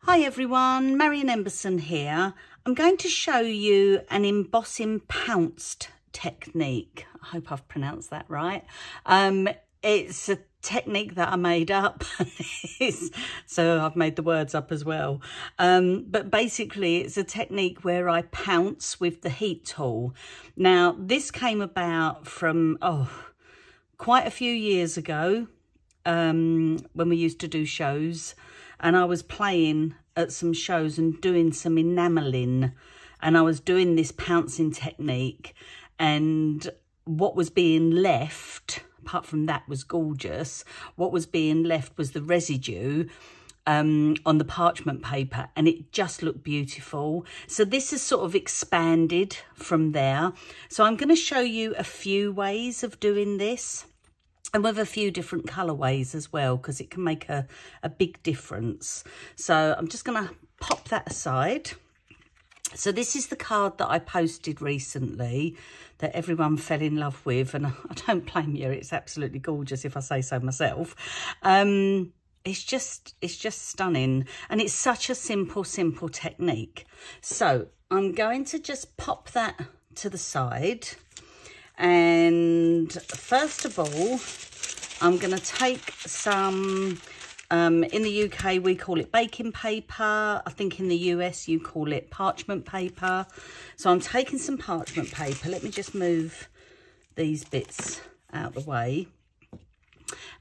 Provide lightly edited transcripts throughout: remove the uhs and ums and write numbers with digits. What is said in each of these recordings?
Hi everyone, Marion Embossing here. I'm going to show you an embossing pounced technique. I hope I've pronounced that right. It's a technique that I made up, so I've made the words up as well. But basically it's a technique where I pounce with the heat tool. Now this came about from quite a few years ago when we used to do shows. And I was playing at some shows and doing some enamelling, and I was doing this pouncing technique, and what was being left, apart from that was gorgeous, what was being left was the residue on the parchment paper, and it just looked beautiful. So this has sort of expanded from there. So I'm going to show you a few ways of doing this, and with a few different colourways as well, because it can make a big difference. So I'm just going to pop that aside. So this is the card that I posted recently that everyone fell in love with, and I don't blame you. It's absolutely gorgeous, if I say so myself. It's just stunning, and it's such a simple technique. So I'm going to just pop that to the side. And first of all, I'm going to take some, in the UK we call it baking paper. I think in the US you call it parchment paper. So I'm taking some parchment paper. Let me just move these bits out of the way.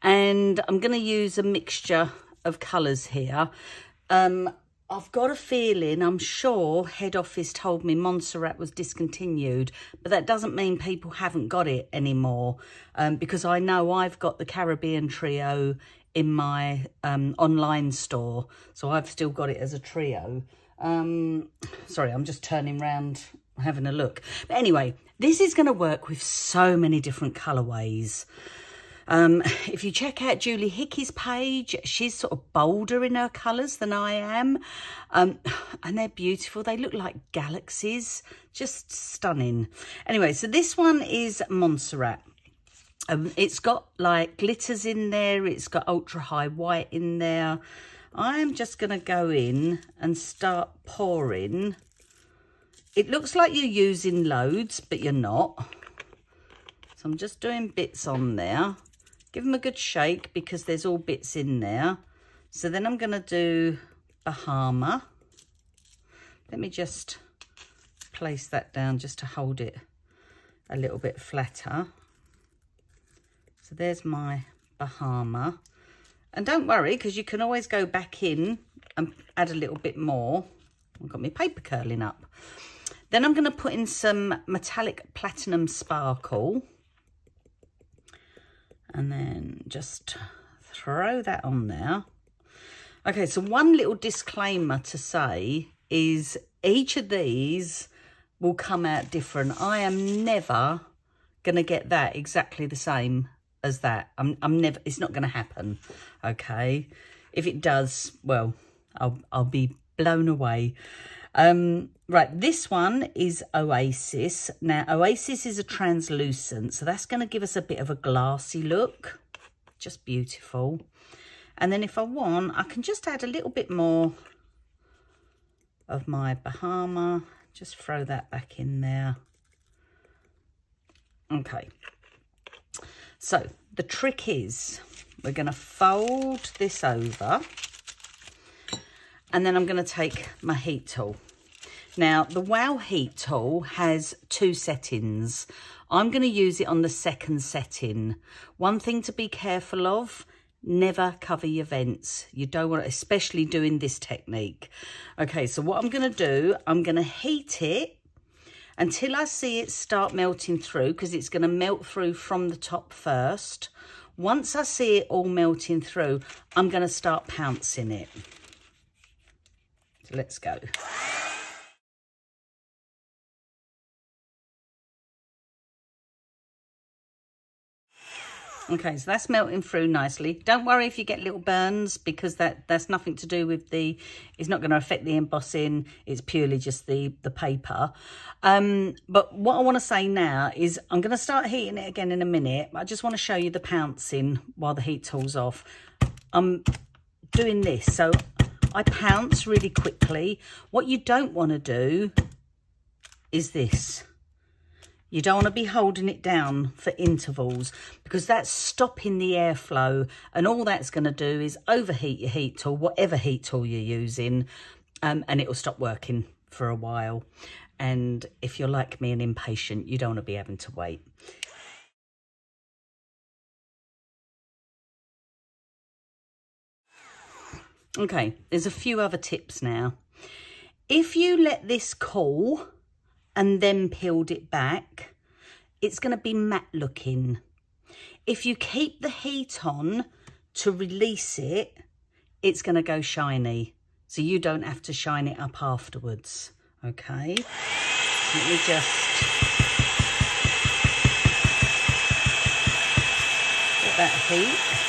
And I'm going to use a mixture of colours here. I've got a feeling, I'm sure head office told me Montserrat was discontinued, but that doesn't mean people haven't got it anymore, because I know I've got the Caribbean trio in my online store, so I've still got it as a trio. Sorry, I'm just turning around having a look. But anyway, this is going to work with so many different colourways. If you check out Julie Hickey's page, she's sort of bolder in her colours than I am. And they're beautiful. They look like galaxies. Just stunning. Anyway, so this one is Montserrat. It's got like glitters in there. It's got ultra high white in there. I'm just going to go in and start pouring. It looks like you're using loads, but you're not. So I'm just doing bits on there. Give them a good shake because there's all bits in there. So then I'm going to do Bahama. Let me just place that down just to hold it a little bit flatter. So there's my Bahama. And don't worry, because you can always go back in and add a little bit more. I've got my paper curling up. Then I'm going to put in some metallic platinum sparkle. And then just throw that on there. Okay, so one little disclaimer to say is each of these will come out different. I am never going to get that exactly the same as that. I'm never, it's not going to happen, okay? If it does, well, I'll be blown away. Right, this one is Oasis. Now, Oasis is a translucent, so that's going to give us a bit of a glassy look. Just beautiful. And then if I want, I can just add a little bit more of my Bahama. Just throw that back in there. Okay. So, the trick is we're going to fold this over. And then I'm going to take my heat tool. Now, the Wow heat tool has two settings. I'm going to use it on the second setting. One thing to be careful of, never cover your vents. You don't want to, especially doing this technique. Okay, so what I'm going to do, I'm going to heat it until I see it start melting through, because it's going to melt through from the top first. Once I see it all melting through, I'm going to start pouncing it. So let's go. Okay, so that's melting through nicely. Don't worry if you get little burns, because that's nothing to do with it's not going to affect the embossing. It's purely just the paper. But what I want to say now is I'm going to start heating it again in a minute. I just want to show you the pouncing while the heat tool's off. I'm doing this. So I pounce really quickly. What you don't want to do is this. You don't want to be holding it down for intervals, because that's stopping the airflow, and all that's going to do is overheat your heat tool, whatever heat tool you're using, and it will stop working for a while. And if you're like me and impatient, you don't want to be having to wait. Okay, there's a few other tips now. If you let this cool and then peeled it back, it's going to be matte looking. If you keep the heat on to release it, it's going to go shiny. So you don't have to shine it up afterwards. Okay, let me just get that heat.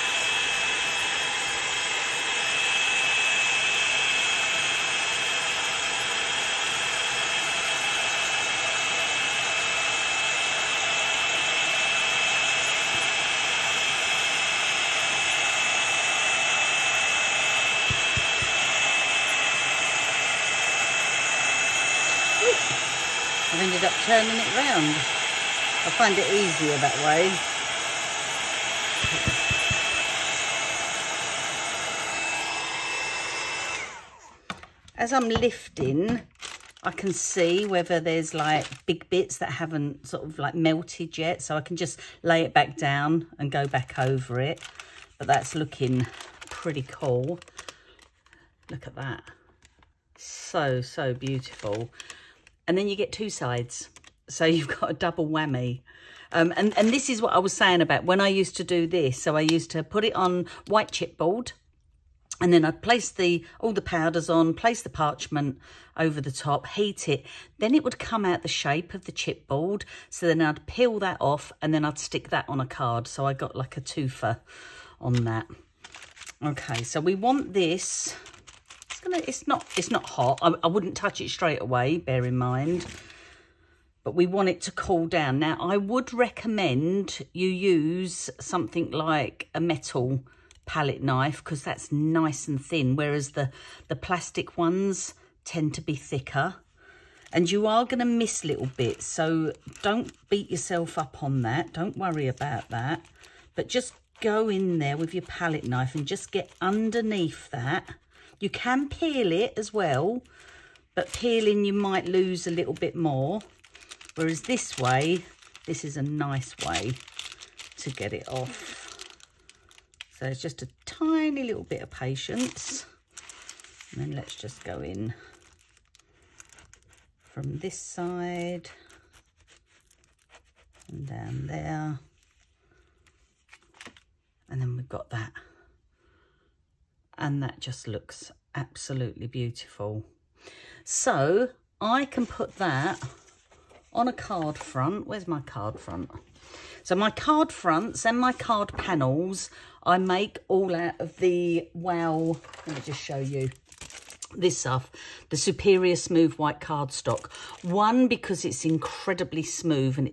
I've ended up turning it round. I find it easier that way. As I'm lifting, I can see whether there's like big bits that haven't sort of like melted yet, so I can just lay it back down and go back over it. But that's looking pretty cool. Look at that. So beautiful. And then you get two sides, so you've got a double whammy. And this is what I was saying about when I used to do this. So I used to put it on white chipboard, and then I'd place all the powders on, place the parchment over the top, heat it. Then it would come out the shape of the chipboard. So then I'd peel that off, and then I'd stick that on a card. So I got like a twofer on that. Okay, so we want this. It's not hot. I wouldn't touch it straight away, bear in mind. But we want it to cool down. Now, I would recommend you use something like a metal palette knife, because that's nice and thin, whereas the plastic ones tend to be thicker. And you are going to miss little bits, so don't beat yourself up on that. Don't worry about that. But just go in there with your palette knife and just get underneath that. You can peel it as well, but peeling you might lose a little bit more. Whereas this way, this is a nice way to get it off. So it's just a tiny little bit of patience. And then let's just go in from this side and down there. And then we've got that. And that just looks absolutely beautiful. So I can put that on a card front. Where's my card front? So my card fronts and my card panels, I make all out of the Wow, let me just show you this stuff, the Superior Smooth White Cardstock. One, because it's incredibly smooth and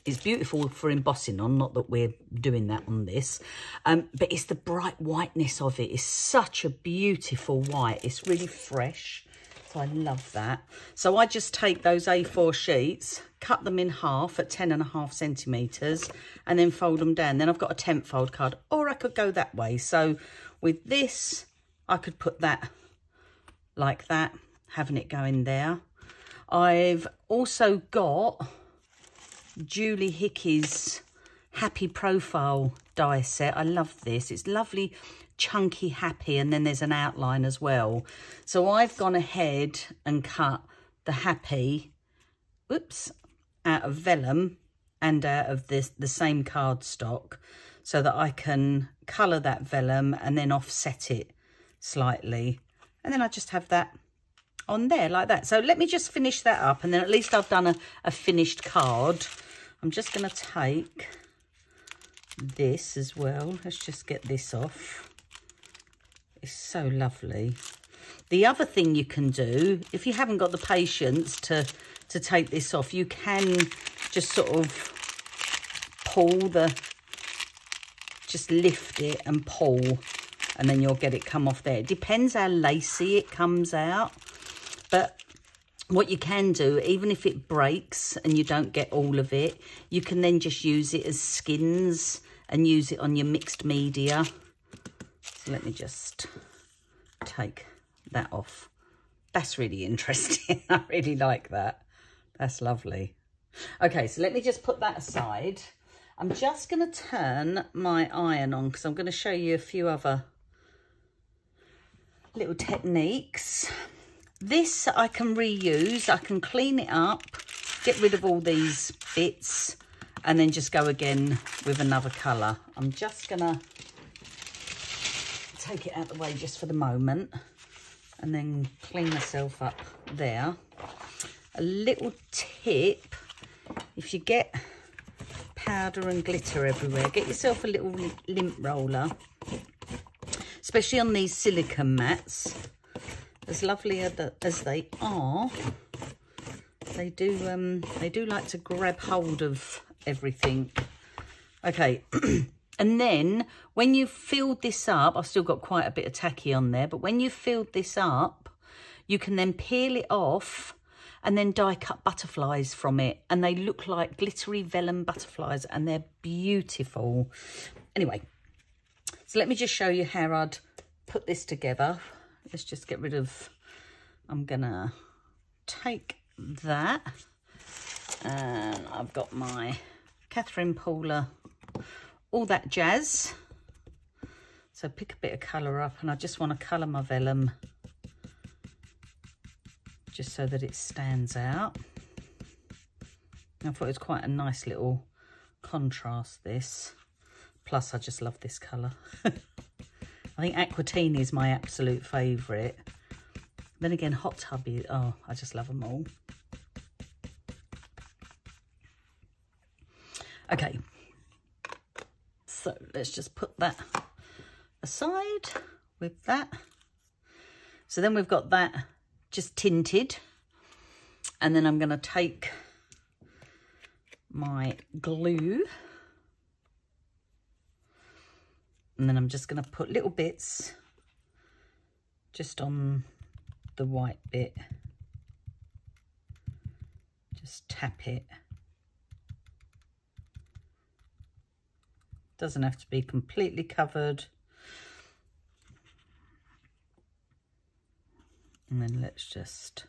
it's beautiful for embossing on, not that we're doing that on this, but it's the bright whiteness of it. It's such a beautiful white. It's really fresh, so I love that. So I just take those A4 sheets, cut them in half at 10.5 centimetres, and then fold them down. Then I've got a 10th fold card, or I could go that way. So with this, I could put that like that, having it go in there. I've also got Julie Hickey's Happy Profile die set. I love this. It's lovely, chunky happy, and then there's an outline as well. So I've gone ahead and cut the happy, out of vellum and out of the same cardstock, so that I can colour that vellum and then offset it slightly. And then I just have that on there like that. So let me just finish that up, and then at least I've done a finished card. I'm just going to take this as well. Let's just get this off. It's so lovely. The other thing you can do, if you haven't got the patience to take this off, you can just sort of pull just lift it and pull and then you'll get it come off there. It depends how lacy it comes out, but what you can do, even if it breaks and you don't get all of it, you can then just use it as skins and use it on your mixed media. So let me just take that off. That's really interesting. I really like that. That's lovely. Okay, so let me just put that aside. I'm just going to turn my iron on because I'm going to show you a few other little techniques. This I can reuse. I can clean it up, get rid of all these bits, and then just go again with another colour. I'm just going to take it out of the way just for the moment and then clean myself up there. A little tip, if you get powder and glitter everywhere, get yourself a little lint roller, especially on these silicone mats. As lovely as they are, they do like to grab hold of everything. Okay. And then when you've filled this up, I've still got quite a bit of tacky on there, but when you've filled this up, you can then peel it off and then die cut butterflies from it. And they look like glittery vellum butterflies and they're beautiful. Anyway, so let me just show you how I'd put this together. Let's just get rid of, I'm gonna take that. And I've got my Catherine Paula, all that jazz. So pick a bit of colour up, and I just want to colour my vellum just so that it stands out. I thought it was quite a nice little contrast, this. Plus I just love this colour. I think Aquatine is my absolute favourite. Then again, Hot Tubby, oh, I just love them all. Okay, so let's just put that aside with that. So then we've got that just tinted, and then I'm going to take my glue, and then I'm just going to put little bits just on the white bit, just tap it. Doesn't have to be completely covered. And then let's just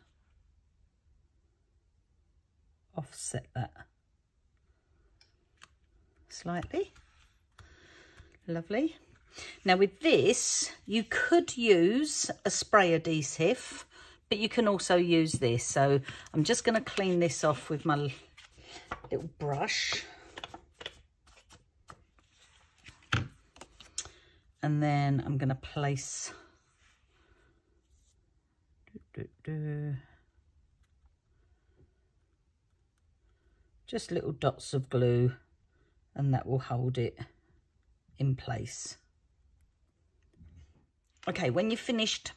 offset that slightly. Lovely. Now with this, you could use a spray adhesive, but you can also use this. So I'm just going to clean this off with my little brush. And then I'm going to place just little dots of glue, and that will hold it in place. Okay, when you've finished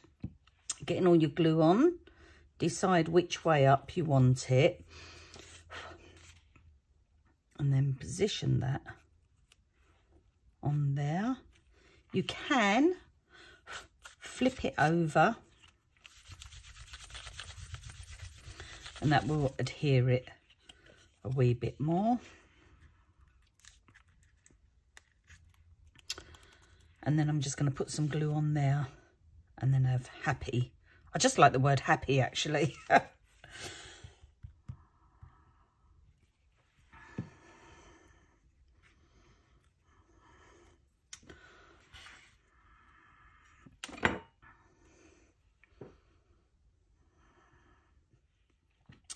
getting all your glue on, decide which way up you want it, and then position that on there. You can flip it over, and that will adhere it a wee bit more. And then I'm just going to put some glue on there and then have happy. I just like the word happy, actually.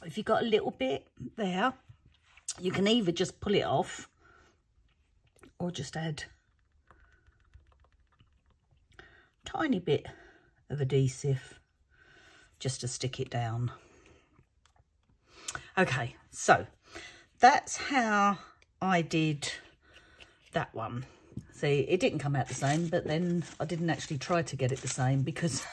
If you've got a little bit there, you can either just pull it off or just add a tiny bit of adhesive just to stick it down. Okay, so that's how I did that one. See, it didn't come out the same, but then I didn't actually try to get it the same, because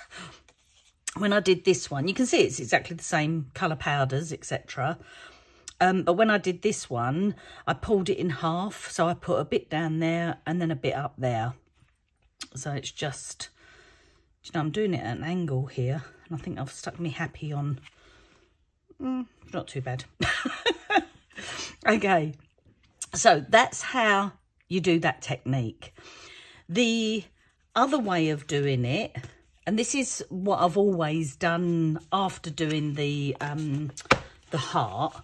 when I did this one, you can see it's exactly the same colour powders, etc. But when I did this one, I pulled it in half. So I put a bit down there and then a bit up there. So it's just, you know, I'm doing it at an angle here, and I think I've stuck me happy on, not too bad. Okay, so that's how you do that technique. The other way of doing it, and this is what I've always done after doing the heart,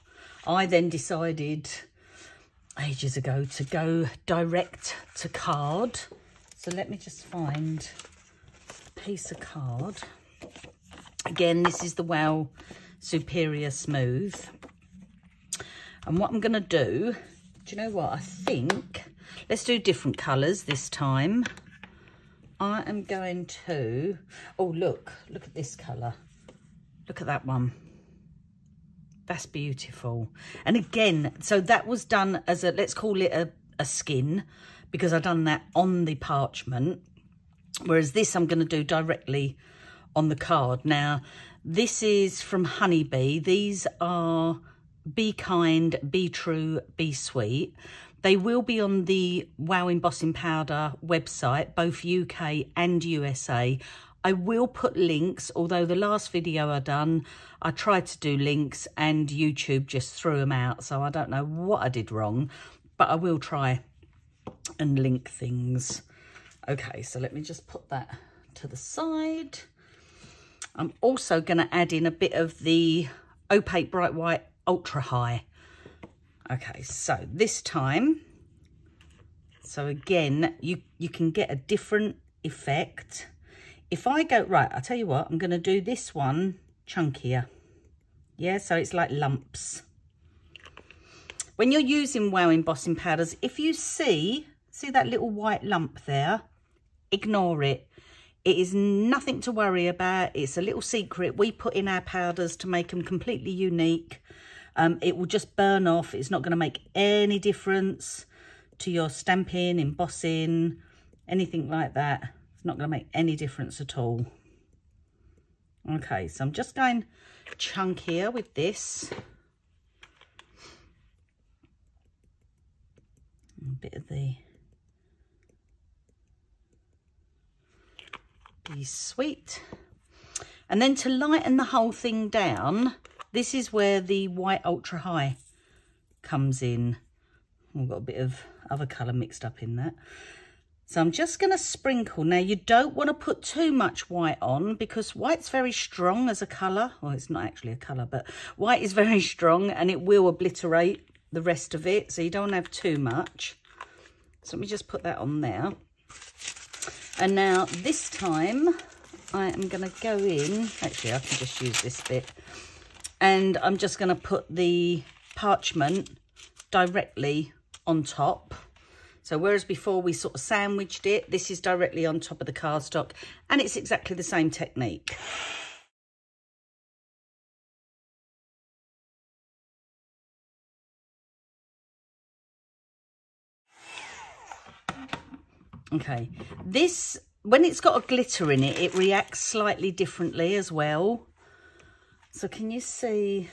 I then decided ages ago to go direct to card. So let me just find a piece of card. Again, this is the Wow Superior Smooth. And what I'm going to do you know what? I think, let's do different colours this time. I am going to, oh, look at this colour. Look at that one. That's beautiful. And again, so that was done as a, let's call it a skin, because I've done that on the parchment. Whereas this I'm going to do directly on the card. Now, this is from Honeybee. These are Be Kind, Be True, Be Sweet. They will be on the Wow Embossing Powder website, both UK and USA. I will put links, although the last video I done, I tried to do links and YouTube just threw them out. So I don't know what I did wrong, but I will try and link things. Okay, so let me just put that to the side. I'm also going to add in a bit of the Opaque Bright White Ultra High. Okay, so this time, so again, you can get a different effect. If I go, right, I'll tell you what, I'm going to do this one chunkier. Yeah, so it's like lumps. When you're using Wow embossing powders, if you see that little white lump there, ignore it. It is nothing to worry about. It's a little secret we put in our powders to make them completely unique. It will just burn off. It's not going to make any difference to your stamping, embossing, anything like that. It's not going to make any difference at all. Okay, so I'm just going chunkier with this. A bit of the Be Sweet. And then to lighten the whole thing down, this is where the White Ultra High comes in. We've got a bit of other colour mixed up in that. So I'm just going to sprinkle. Now, you don't want to put too much white on because white's very strong as a colour. Well, it's not actually a colour, but white is very strong and it will obliterate the rest of it. So you don't want to have too much. So let me just put that on there. And now this time I am going to go in. Actually, I can just use this bit. And I'm just going to put the parchment directly on top. So whereas before we sort of sandwiched it, this is directly on top of the cardstock, and it's exactly the same technique. Okay, this, when it's got a glitter in it, it reacts slightly differently as well. So can you see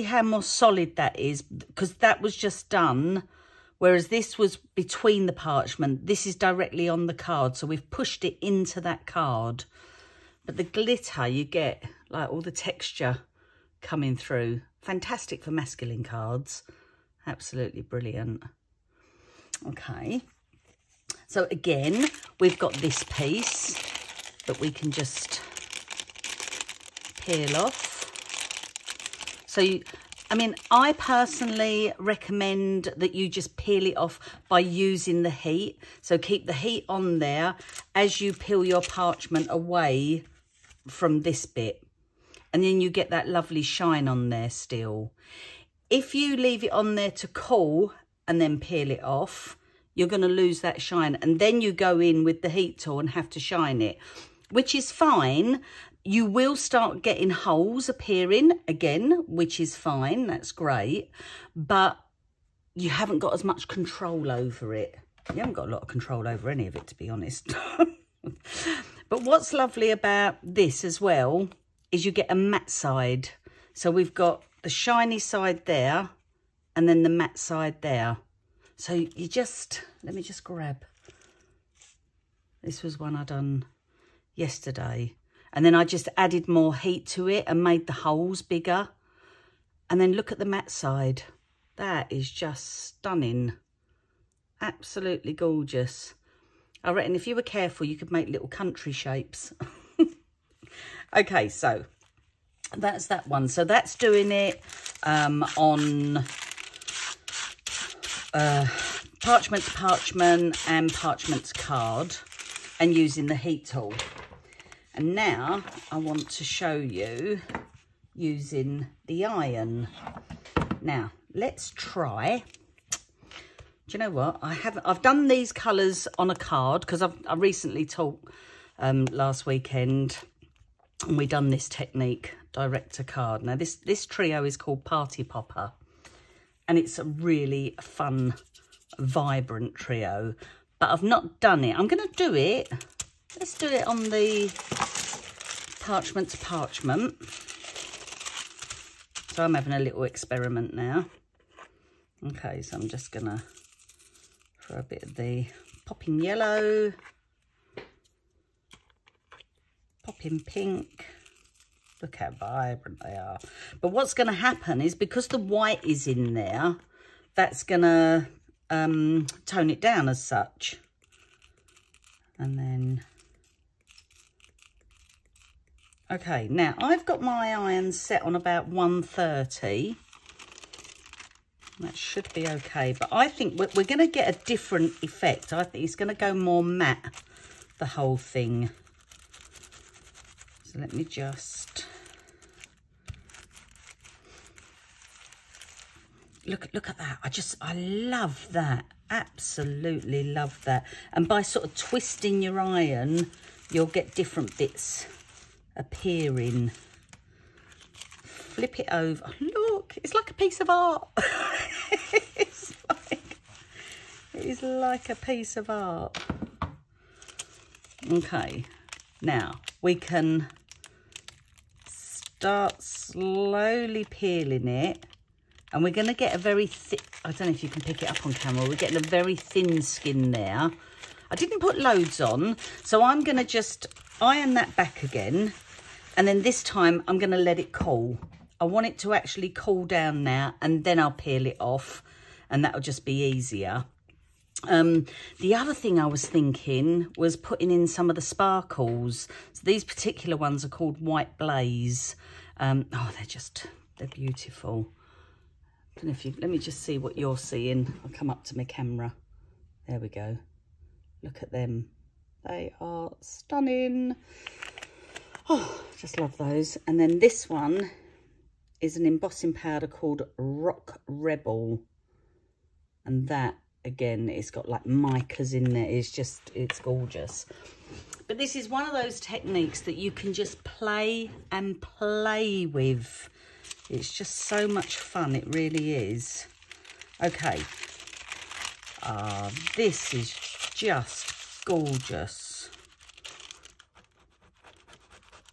how more solid that is? Because that was just done, whereas this was between the parchment. This is directly on the card, so we've pushed it into that card. But the glitter, you get like all the texture coming through. Fantastic for masculine cards. Absolutely brilliant. Okay. So again, we've got this piece that we can just peel off. So I mean, I personally recommend that you just peel it off by using the heat. So keep the heat on there as you peel your parchment away from this bit. And then you get that lovely shine on there still. If you leave it on there to cool and then peel it off, you're going to lose that shine. And then you go in with the heat tool and have to shine it, which is fine. You will start getting holes appearing again, which is fine. That's great. But you haven't got as much control over it. You haven't got a lot of control over any of it, to be honest. But what's lovely about this as well is you get a matte side. So we've got the shiny side there and then the matte side there. So you just, let me just grab This was one I done yesterday. And then I just added more heat to it and made the holes bigger. And then look at the matte side. That is just stunning. Absolutely gorgeous. I reckon if you were careful, you could make little country shapes. Okay, so that's that one. So that's doing it on Parchment to Parchment and Parchment to Card and using the heat tool. And now I want to show you using the iron. Now, let's try. Do you know what? I've done these colours on a card because I recently taught last weekend and we done this technique direct to card. Now this trio is called Party Popper and it's a really fun, vibrant trio. But I've not done it. I'm going to do it. Let's do it on the Parchment to Parchment. So I'm having a little experiment now. Okay, so I'm just going to throw a bit of the Poppin yellow, Poppin pink. Look how vibrant they are. But what's going to happen is because the white is in there, that's going to tone it down as such. And then... Okay, now I've got my iron set on about 130. That should be okay, but I think we're going to get a different effect. I think it's going to go more matte, the whole thing. So let me just... Look at that. I love that. Absolutely love that. And by sort of twisting your iron, you'll get different bits appearing. Flip it over. Look, it's like a piece of art. It is like a piece of art. Okay, now we can start slowly peeling it, and we're going to get a very thick, I don't know if you can pick it up on camera, we're getting a very thin skin there. I didn't put loads on, so I'm going to just iron that back again, and then this time I'm going to let it cool. I want it to actually cool down now, and then I'll peel it off, and that'll just be easier. The other thing I was thinking was putting in some of the sparkles. So these particular ones are called White Blaze. Oh, they're beautiful. I don't know if you, let me just see what you're seeing. I'll come up to my camera. There we go. Look at them. They are stunning. Oh, just love those. And then this one is an embossing powder called Rock Rebel. And that, again, it's got like micas in there. It's gorgeous. But this is one of those techniques that you can just play and play with. It's just so much fun. It really is. Okay. This is just gorgeous.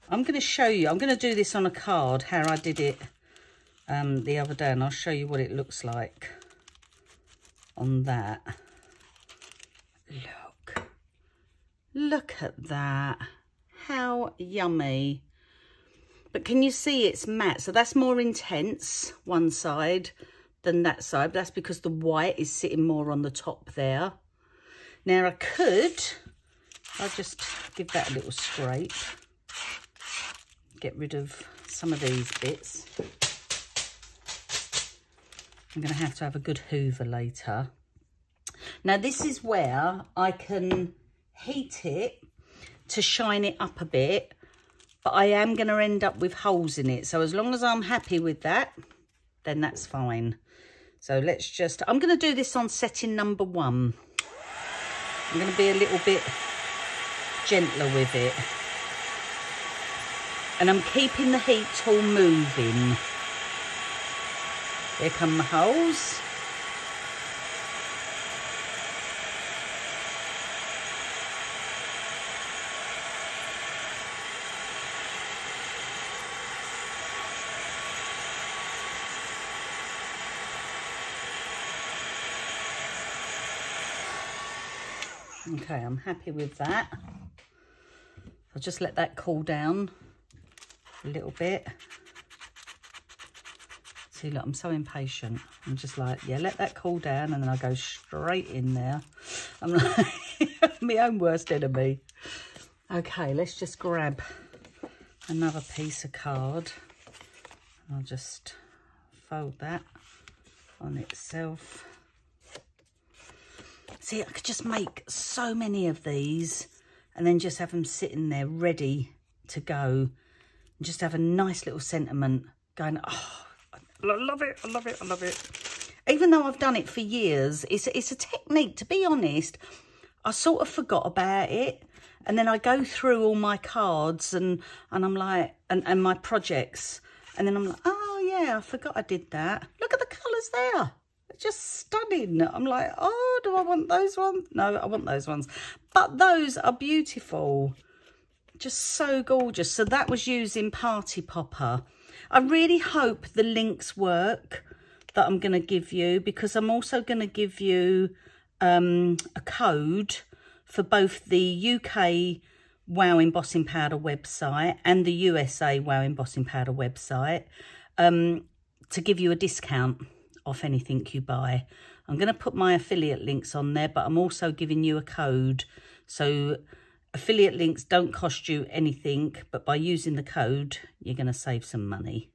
I'm going to show you. I'm going to do this on a card, how I did it the other day. And I'll show you what it looks like on that. Look at that. How yummy. But can you see it's matte? So that's more intense, one side, than that side. That's because the white is sitting more on the top there. Now I'll just give that a little scrape. Get rid of some of these bits. I'm going to have a good hoover later. Now this is where I can heat it to shine it up a bit, but I am going to end up with holes in it. So as long as I'm happy with that, then that's fine. So let's just, I'm going to do this on setting number 1. I'm going to be a little bit gentler with it. And I'm keeping the heat tool moving. Here come the holes. Okay, I'm happy with that. I'll just let that cool down a little bit. See, look, I'm so impatient. I'm just like, yeah, let that cool down, and then I go straight in there. I'm like my own worst enemy. Okay, let's just grab another piece of card. I'll just fold that on itself. See, I could just make so many of these and then just have them sitting there ready to go, and just have a nice little sentiment going, oh, I love it, I love it, I love it. Even though I've done it for years, it's a technique, to be honest. I sort of forgot about it, and then I go through all my cards and I'm like, and my projects, and then I'm like, oh yeah, I forgot I did that. Look at the colours there. They're just stunning. I'm like, oh, do I want those ones? No, I want those ones. But those are beautiful. Just so gorgeous. So that was using Party Popper. I really hope the links work that I'm going to give you, because I'm also going to give you a code for both the UK Wow Embossing Powder website and the USA Wow Embossing Powder website to give you a discount off anything you buy. I'm going to put my affiliate links on there, but I'm also giving you a code. So affiliate links don't cost you anything, but by using the code, you're going to save some money.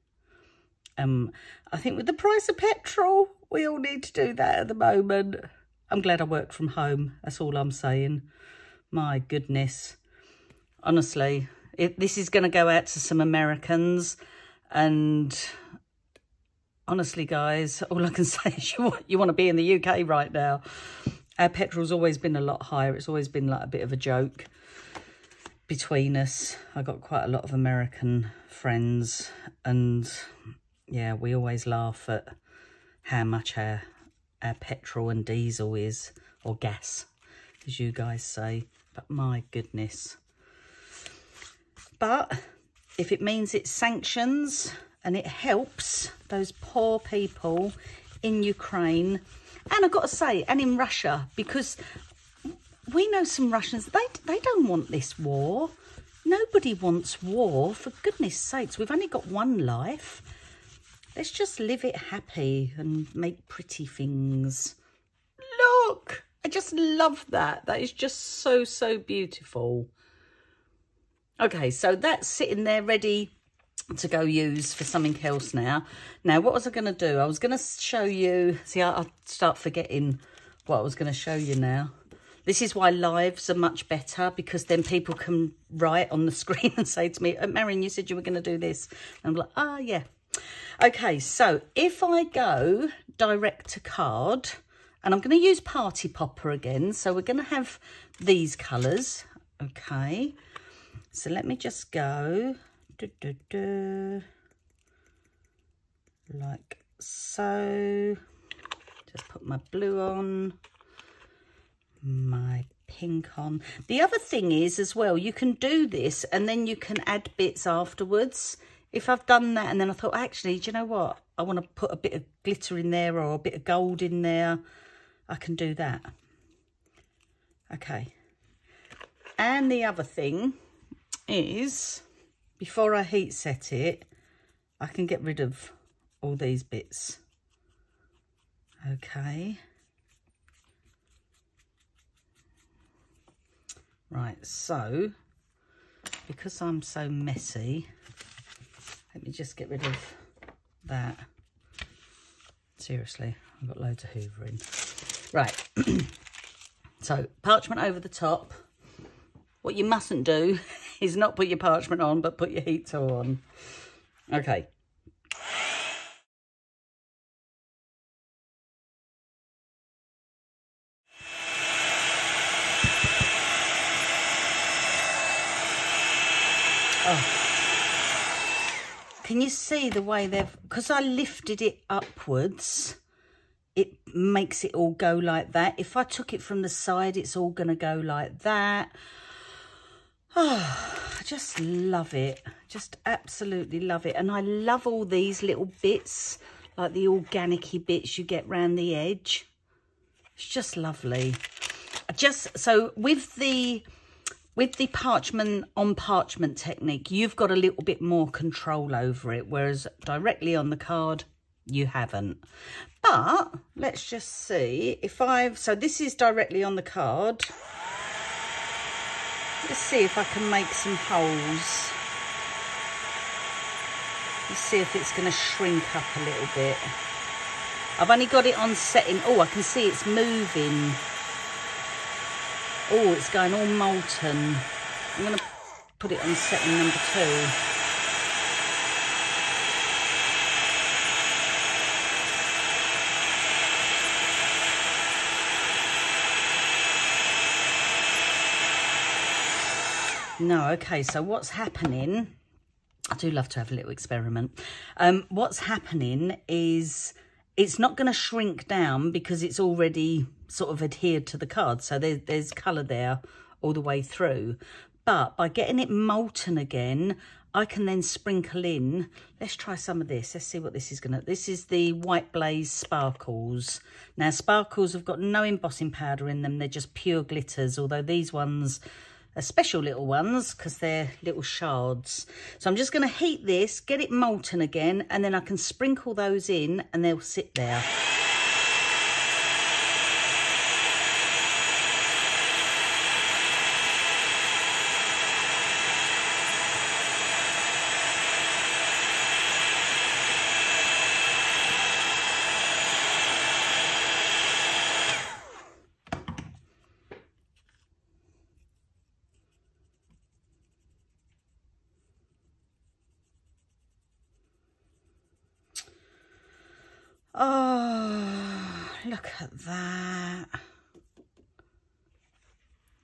I think with the price of petrol, we all need to do that at the moment. I'm glad I worked from home. That's all I'm saying. My goodness. Honestly, this is going to go out to some Americans, and honestly, guys, all I can say is you want to be in the UK right now. Our petrol's always been a lot higher. It's always been like a bit of a joke between us. I got quite a lot of American friends, and yeah, we always laugh at how much our petrol and diesel is, or gas, as you guys say. But my goodness. But if it means it's sanctions and it helps those poor people in Ukraine, and I've got to say, and in Russia, because we know some Russians, they don't want this war. Nobody wants war, for goodness sakes. We've only got one life. Let's just live it happy and make pretty things. Look, I just love that. That is just so, so beautiful. Okay, so that's sitting there ready to go use for something else now. Now, what was I going to do? I was going to show you... See, I'll start forgetting what I was going to show you now. This is why lives are much better, because then people can write on the screen and say to me, Marion, you said you were going to do this. And I'm like, oh, yeah. Okay, so if I go direct to card, and I'm going to use Party Popper again. So we're going to have these colours. Okay. So let me just go like so. Just put my blue on, my pink on. The other thing is as well, you can do this and then you can add bits afterwards. If I've done that and then I thought, actually, do you know what? I want to put a bit of glitter in there or a bit of gold in there. I can do that. Okay. And the other thing is, before I heat set it, I can get rid of all these bits. Okay. Right, so, because I'm so messy, let me just get rid of that. Seriously, I've got loads of hoovering. Right, so parchment over the top. What you mustn't do is not put your parchment on, but put your heat tool on. Okay. Oh. Can you see the way they've, because I lifted it upwards, it makes it all go like that. If I took it from the side, it's all going to go like that. Oh, I just love it. Just absolutely love it. And I love all these little bits, like the organic-y bits you get round the edge. It's just lovely. just so with the parchment on parchment technique, you've got a little bit more control over it, whereas directly on the card, you haven't. But let's just see if so this is directly on the card. Let's see if I can make some holes. Let's see if it's going to shrink up a little bit. I've only got it on setting. Oh, I can see it's moving. Oh, it's going all molten. I'm going to put it on setting number 2. No, okay, so what's happening, I do love to have a little experiment. What's happening is it's not going to shrink down because it's already sort of adhered to the card. So there's colour there all the way through. But by getting it molten again, I can then sprinkle in. Let's try some of this. Let's see what this is going to... This is the White Blaze Sparkles. Now, Sparkles have got no embossing powder in them. They're just pure glitters, although these ones... are special little ones because they're little shards. So I'm just going to heat this, get it molten again, and then I can sprinkle those in and they'll sit there. Oh, look at that.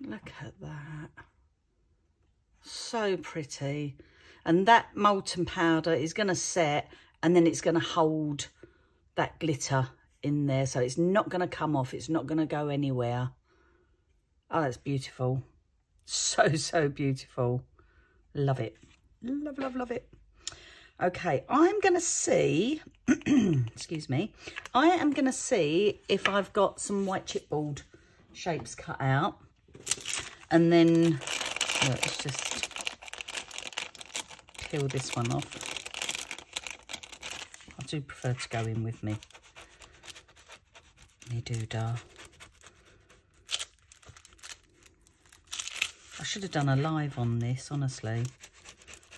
Look at that. So pretty. And that molten powder is going to set and then it's going to hold that glitter in there. So it's not going to come off. It's not going to go anywhere. Oh, that's beautiful. So, so beautiful. Love it. Love, love, love it. Okay, I'm going to see, excuse me, I am going to see if I've got some white chipboard shapes cut out. And then, let's just peel this one off. I do prefer to go in with me doodah. I should have done a live on this, honestly.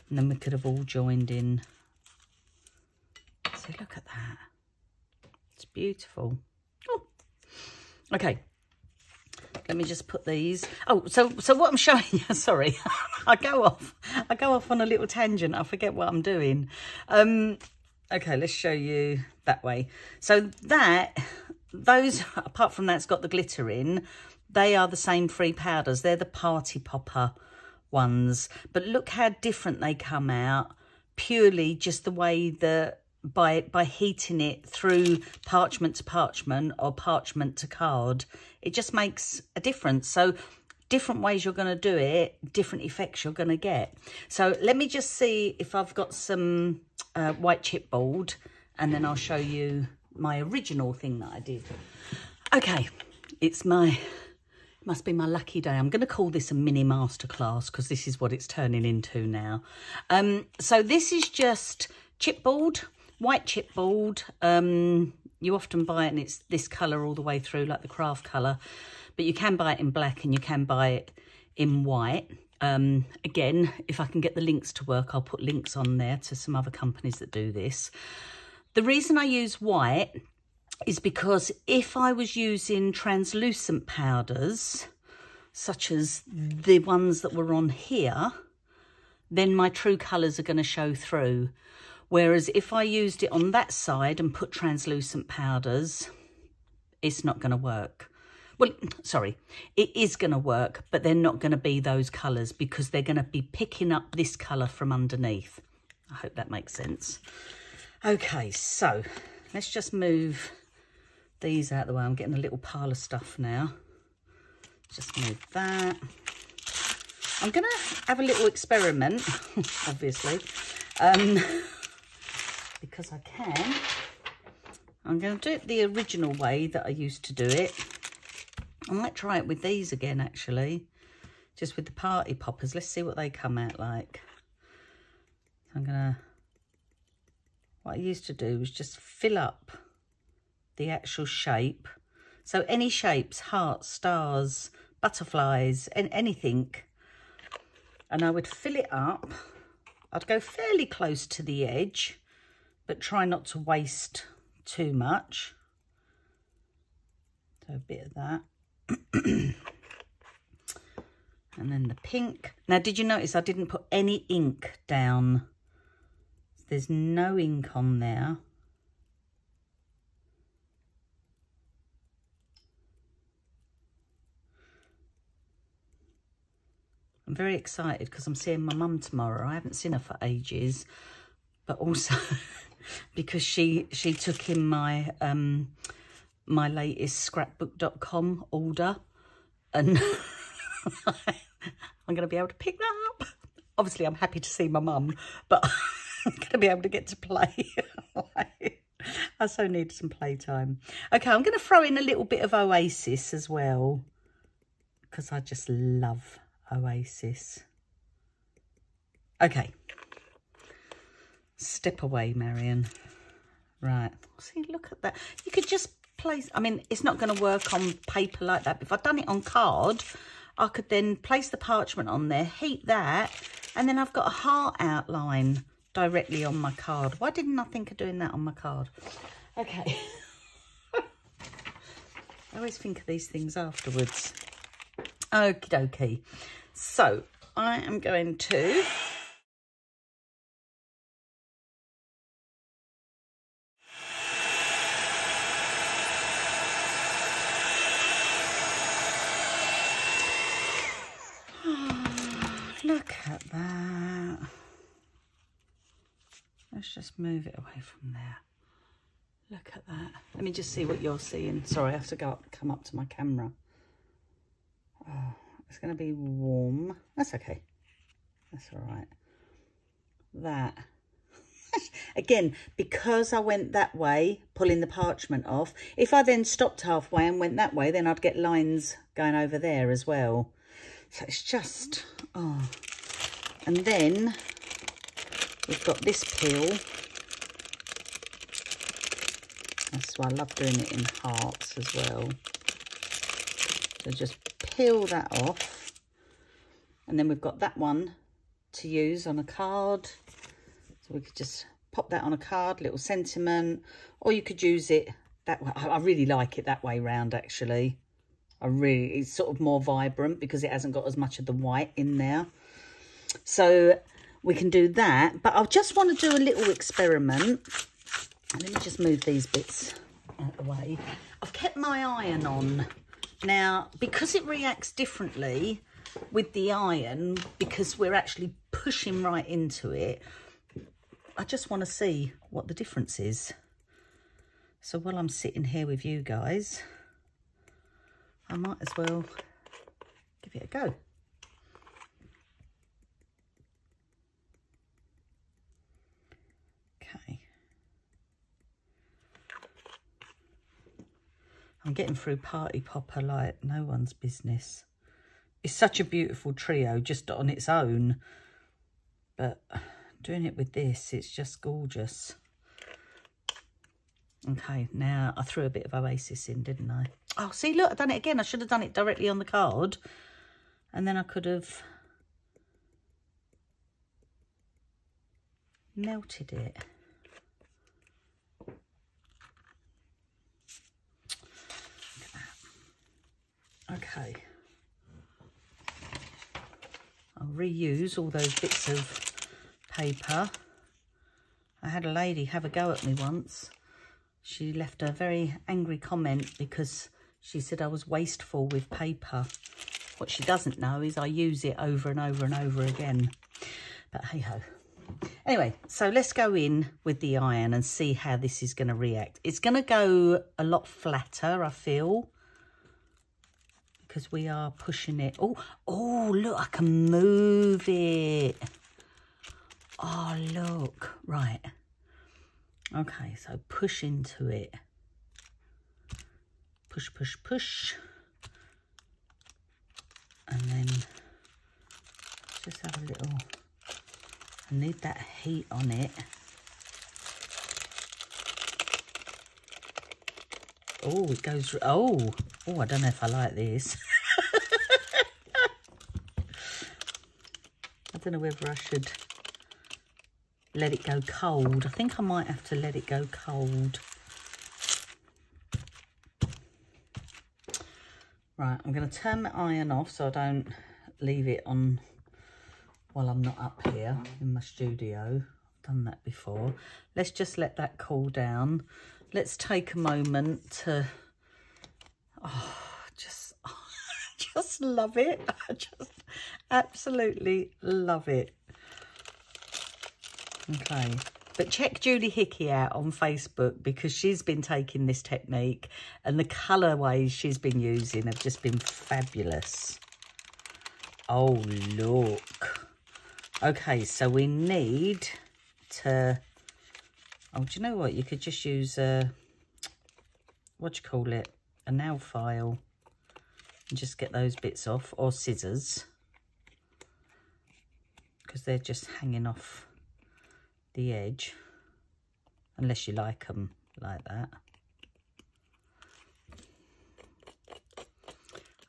And then we could have all joined in. So look at that. It's beautiful. Oh. Okay. Let me just put these. Oh, so what I'm showing you, sorry, I go off on a little tangent. I forget what I'm doing. Okay, let's show you that way. So those, apart from that's got the glitter in, they are the same 3 powders. They're the Party Popper ones. But look how different they come out, purely just the way that by heating it through parchment to parchment or parchment to card, it just makes a difference. So different ways you're going to do it, different effects you're going to get. So let me just see if I've got some white chipboard, and then I'll show you my original thing that I did. Okay, must be my lucky day. I'm going to call this a mini masterclass because this is what it's turning into now. So this is just chipboard, white chipboard. You often buy it and it's this colour all the way through, like the craft colour. But you can buy it in black and you can buy it in white. Again, if I can get the links to work, I'll put links on there to some other companies that do this. The reason I use white is because if I was using translucent powders, such as the ones that were on here, then my true colours are going to show through. Whereas if I used it on that side and put translucent powders, it's not going to work. Well, sorry, it is going to work, but they're not going to be those colours because they're going to be picking up this colour from underneath. I hope that makes sense. Okay, so let's just move these out of the way. I'm getting a little pile of stuff now. Just move that. I'm going to have a little experiment, obviously, because I can. I'm going to do it the original way that I used to do it. I might try it with these again, actually. Just with the party poppers. Let's see what they come out like. I'm gonna, what I used to do was just fill up the actual shape. So any shapes, hearts, stars, butterflies, and anything. And I would fill it up. I'd go fairly close to the edge, but try not to waste too much. So a bit of that. And then the pink. Now, did you notice I didn't put any ink down? There's no ink on there. I'm very excited because I'm seeing my mum tomorrow. I haven't seen her for ages, but also because she took in my my latest scrapbook.com order, and I'm going to be able to pick that up. Obviously, I'm happy to see my mum, but I'm going to be able to get to play. I so need some playtime. Okay, I'm going to throw in a little bit of Oasis as well, because I just love Oasis. Okay. Step away, Marion. Right. See, look at that. You could just place, I mean, it's not going to work on paper like that. But if I'd done it on card, I could then place the parchment on there, heat that, and then I've got a heart outline directly on my card. Why didn't I think of doing that on my card? Okay. I always think of these things afterwards. Okie dokie. So I am going to look at that. Let's just move it away from there. Look at that. Let me just see what you're seeing. Sorry, I have to come up to my camera. Oh, it's going to be warm. That's okay. That's all right. That. Again, because I went that way, pulling the parchment off, if I then stopped halfway and went that way, then I'd get lines going over there as well. So it's just, oh. And then we've got this peel. That's why I love doing it in hearts as well. So just peel that off. And then we've got that one to use on a card. So we could just pop that on a card, little sentiment. Or you could use it that way. I really like it that way round, actually. It's sort of more vibrant because it hasn't got as much of the white in there. So we can do that. But I just want to do a little experiment. Let me just move these bits out of the way. I've kept my iron on. Now, because it reacts differently with the iron, because we're actually pushing right into it, I just want to see what the difference is. So while I'm sitting here with you guys, I might as well give it a go. Okay. I'm getting through Party Popper like no one's business. It's such a beautiful trio just on its own, but doing it with this, it's just gorgeous. Okay, now I threw a bit of Oasis in, didn't I? Oh, see, look, I've done it again. I should have done it directly on the card. And then I could have melted it. Look at that. Okay. I'll reuse all those bits of paper. I had a lady have a go at me once. She left a very angry comment because she said I was wasteful with paper. What she doesn't know is I use it over and over and over again. But hey-ho. Anyway, so let's go in with the iron and see how this is going to react. It's going to go a lot flatter, I feel, because we are pushing it. Oh, look, I can move it. Oh, look. Right. Okay, so push into it. Push, push, push. And then just have a little, I need that heat on it. Oh, it goes, oh, I don't know if I like this. I don't know whether I should let it go cold. I think I might have to let it go cold. Right, I'm going to turn my iron off so I don't leave it on while I'm not up here in my studio. I've done that before. Let's just let that cool down. Let's take a moment to, just love it. I just absolutely love it. Okay, but check Julie Hickey out on Facebook because she's been taking this technique and the colourways she's been using have just been fabulous. Oh, look. Okay, so we need to, oh, do you know what? You could just use a, what do you call it? A nail file and just get those bits off, or scissors, because they're just hanging off the edge, unless you like them like that.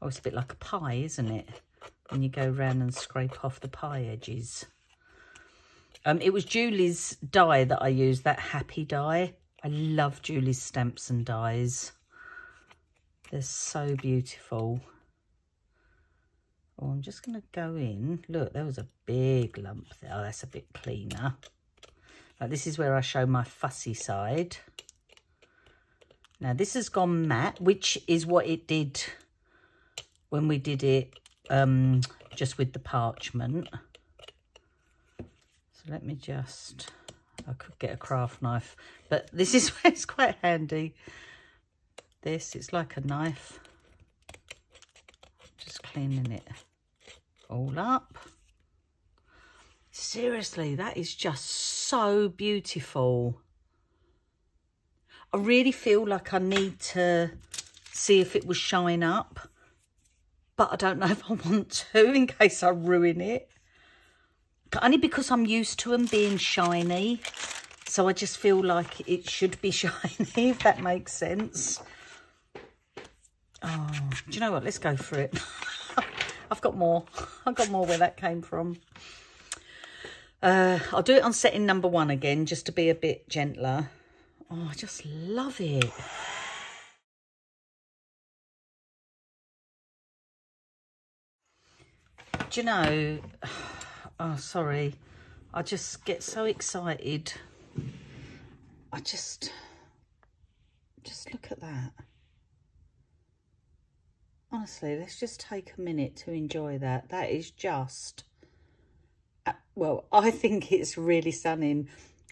Oh, it's a bit like a pie, isn't it? When you go round and scrape off the pie edges. It was Julie's die that I used, that happy die. I love Julie's stamps and dies. They're so beautiful. Oh, I'm just going to go in. Look, there was a big lump there. Oh, that's a bit cleaner. Now, this is where I show my fussy side. Now, this has gone matte, which is what it did when we did it just with the parchment. So let me just, I could get a craft knife, but this is where it's quite handy. This, it's like a knife. Just cleaning it all up. Seriously, that is just so beautiful. I really feel like I need to see if it will shine up, but I don't know if I want to in case I ruin it. Only because I'm used to them being shiny. So I just feel like it should be shiny, if that makes sense. Oh, do you know what? Let's go for it. I've got more. I've got more where that came from. I'll do it on setting number 1 again, just to be a bit gentler. Oh, I just love it. Do you know, oh, sorry, I just get so excited. I just look at that. Honestly, let's just take a minute to enjoy that. That is just, well, I think it's really stunning.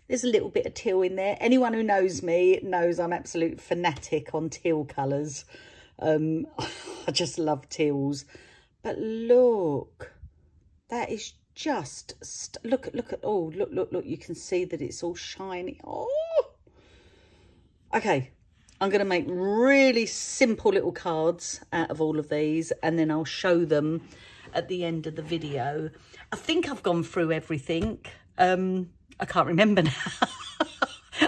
There's a little bit of teal in there. Anyone who knows me knows I'm absolute fanatic on teal colours. I just love teals. But look, that is just, look at, oh, look, you can see that it's all shiny. Oh, okay. I'm going to make really simple little cards out of all of these, and then I'll show them at the end of the video. I think I've gone through everything. I can't remember now.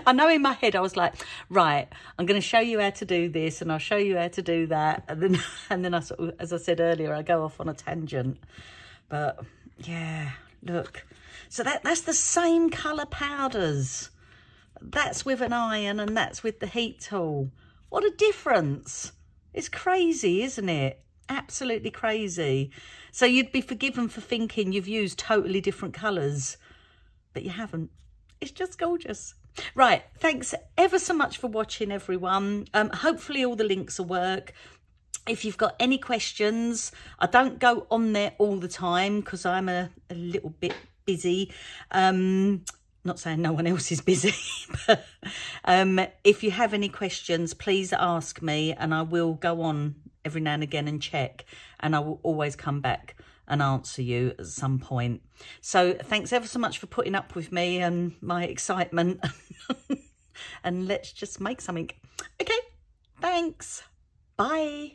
I know in my head I was like, right, I'm going to show you how to do this, and I'll show you how to do that, and then I sort of, as I said earlier, I go off on a tangent. But yeah, look. So that's the same colour powders. That's with an iron and that's with the heat tool. What a difference. It's crazy, isn't it? Absolutely crazy. So you'd be forgiven for thinking you've used totally different colours, but you haven't. It's just gorgeous. Right, thanks ever so much for watching, everyone. Hopefully all the links will work. If you've got any questions, I don't go on there all the time because I'm a little bit busy. Not saying no one else is busy, but if you have any questions, please ask me, and I will go on every now and again and check, and I will always come back and answer you at some point. So thanks ever so much for putting up with me and my excitement, and let's just make something. Okay, thanks. Bye.